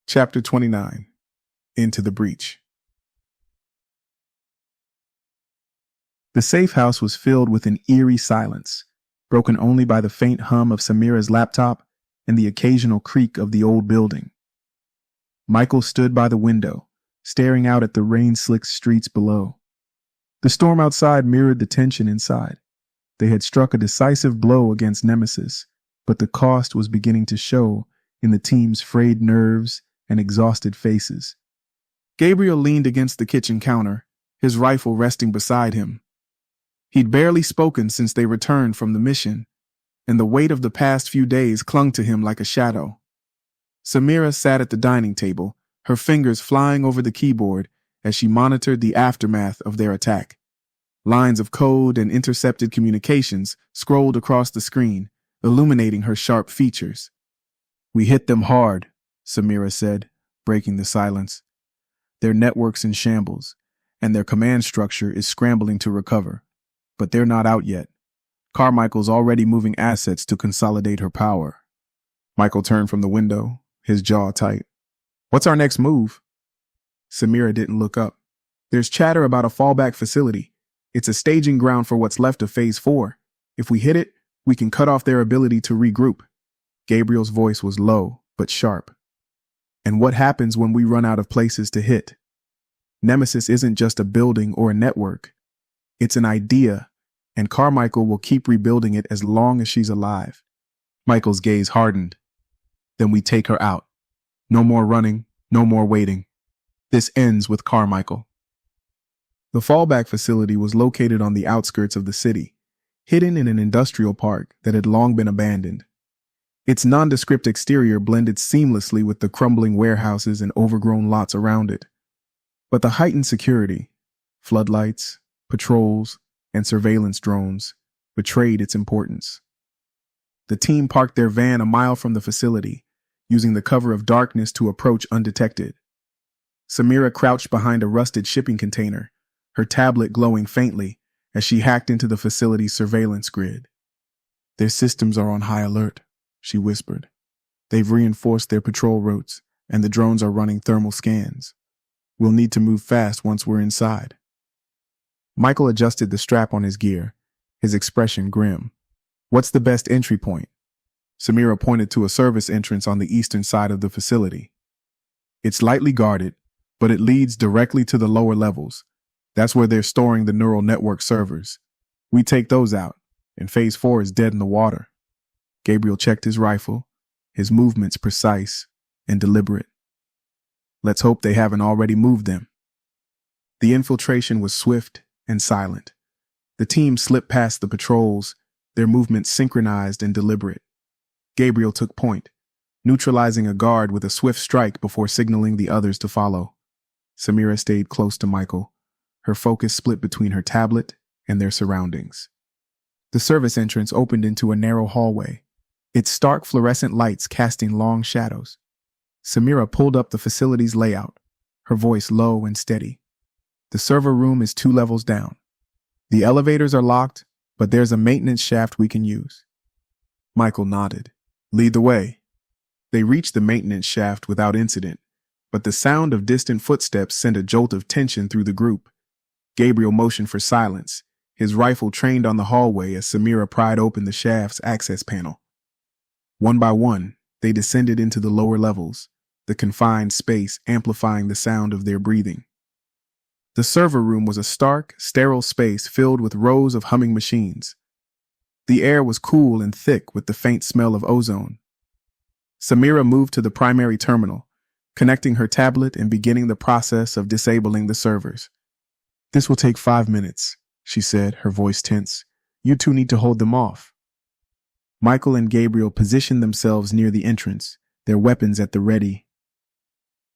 Chapter 29. Into the Breach. The safe house was filled with an eerie silence, broken only by the faint hum of Samira's laptop and the occasional creak of the old building. Michael stood by the window, staring out at the rain-slicked streets below. The storm outside mirrored the tension inside. They had struck a decisive blow against Nemesis, but the cost was beginning to show in the team's frayed nerves and exhausted faces. Gabriel leaned against the kitchen counter, his rifle resting beside him. He'd barely spoken since they returned from the mission, and the weight of the past few days clung to him like a shadow. Samira sat at the dining table, her fingers flying over the keyboard as she monitored the aftermath of their attack. Lines of code and intercepted communications scrolled across the screen, illuminating her sharp features. "We hit them hard," Samira said, breaking the silence. "Their network's in shambles, and their command structure is scrambling to recover. But they're not out yet. Carmichael's already moving assets to consolidate her power." Michael turned from the window, his jaw tight. "What's our next move?" Samira didn't look up. "There's chatter about a fallback facility. It's a staging ground for what's left of Phase 4. If we hit it, we can cut off their ability to regroup." Gabriel's voice was low, but sharp. "And what happens when we run out of places to hit? Nemesis isn't just a building or a network. It's an idea, and Carmichael will keep rebuilding it as long as she's alive." Michael's gaze hardened. "Then we take her out. No more running, no more waiting. This ends with Carmichael." The fallback facility was located on the outskirts of the city, hidden in an industrial park that had long been abandoned. Its nondescript exterior blended seamlessly with the crumbling warehouses and overgrown lots around it. But the heightened security, floodlights, patrols, and surveillance drones betrayed its importance. The team parked their van a mile from the facility, using the cover of darkness to approach undetected. Samira crouched behind a rusted shipping container, her tablet glowing faintly as she hacked into the facility's surveillance grid. "Their systems are on high alert," she whispered. "They've reinforced their patrol routes, and the drones are running thermal scans. We'll need to move fast once we're inside." Michael adjusted the strap on his gear, his expression grim. "What's the best entry point?" Samira pointed to a service entrance on the eastern side of the facility. "It's lightly guarded, but it leads directly to the lower levels. That's where they're storing the neural network servers. We take those out, and Phase 4 is dead in the water." Gabriel checked his rifle, his movements precise and deliberate. "Let's hope they haven't already moved them." The infiltration was swift and silent. The team slipped past the patrols, their movements synchronized and deliberate. Gabriel took point, neutralizing a guard with a swift strike before signaling the others to follow. Samira stayed close to Michael, her focus split between her tablet and their surroundings. The service entrance opened into a narrow hallway, its stark fluorescent lights casting long shadows. Samira pulled up the facility's layout, her voice low and steady. "The server room is 2 levels down. The elevators are locked, but there's a maintenance shaft we can use." Michael nodded. "Lead the way." They reached the maintenance shaft without incident, but the sound of distant footsteps sent a jolt of tension through the group. Gabriel motioned for silence, his rifle trained on the hallway as Samira pried open the shaft's access panel. One by one, they descended into the lower levels, the confined space amplifying the sound of their breathing. The server room was a stark, sterile space filled with rows of humming machines. The air was cool and thick with the faint smell of ozone. Samira moved to the primary terminal, connecting her tablet and beginning the process of disabling the servers. "This will take 5 minutes," she said, her voice tense. "You two need to hold them off." Michael and Gabriel positioned themselves near the entrance, their weapons at the ready.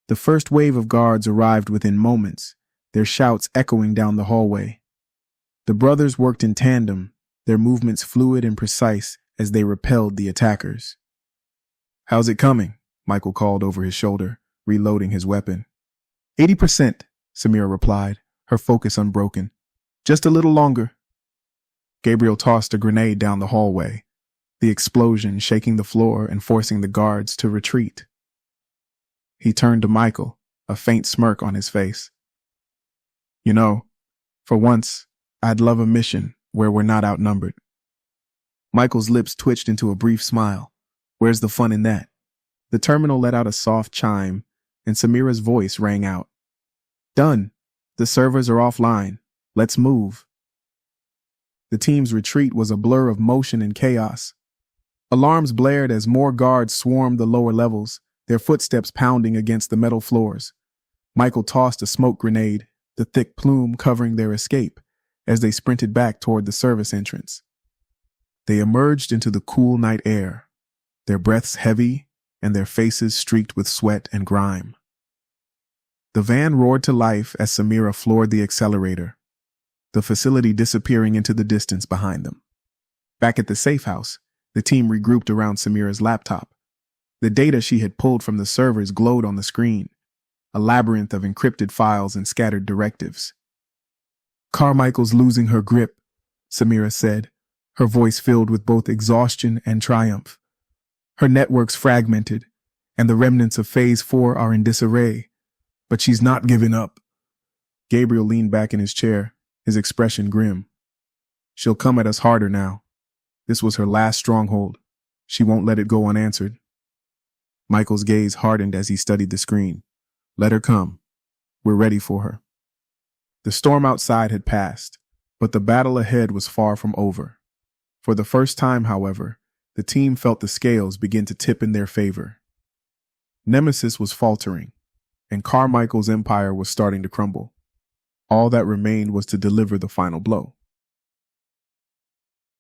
The first wave of guards arrived within moments, their shouts echoing down the hallway. The brothers worked in tandem, their movements fluid and precise as they repelled the attackers. "How's it coming?" Michael called over his shoulder, reloading his weapon. 80%, Samira replied, her focus unbroken. "Just a little longer." Gabriel tossed a grenade down the hallway, the explosion shaking the floor and forcing the guards to retreat. He turned to Michael, a faint smirk on his face. You know, for once, I'd love a mission where we're not outnumbered. Michael's lips twitched into a brief smile. Where's the fun in that? The terminal let out a soft chime, and Samira's voice rang out. Done. The servers are offline. Let's move. The team's retreat was a blur of motion and chaos. Alarms blared as more guards swarmed the lower levels, their footsteps pounding against the metal floors. Michael tossed a smoke grenade, the thick plume covering their escape, as they sprinted back toward the service entrance. They emerged into the cool night air, their breaths heavy and their faces streaked with sweat and grime. The van roared to life as Samira floored the accelerator, the facility disappearing into the distance behind them. Back at the safe house, the team regrouped around Samira's laptop. The data she had pulled from the servers glowed on the screen, a labyrinth of encrypted files and scattered directives. Carmichael's losing her grip, Samira said, her voice filled with both exhaustion and triumph. Her network's fragmented, and the remnants of Phase 4 are in disarray. But she's not giving up. Gabriel leaned back in his chair, his expression grim. She'll come at us harder now. This was her last stronghold. She won't let it go unanswered. Michael's gaze hardened as he studied the screen. Let her come. We're ready for her. The storm outside had passed, but the battle ahead was far from over. For the first time, however, the team felt the scales begin to tip in their favor. Nemesis was faltering, and Carmichael's empire was starting to crumble. All that remained was to deliver the final blow.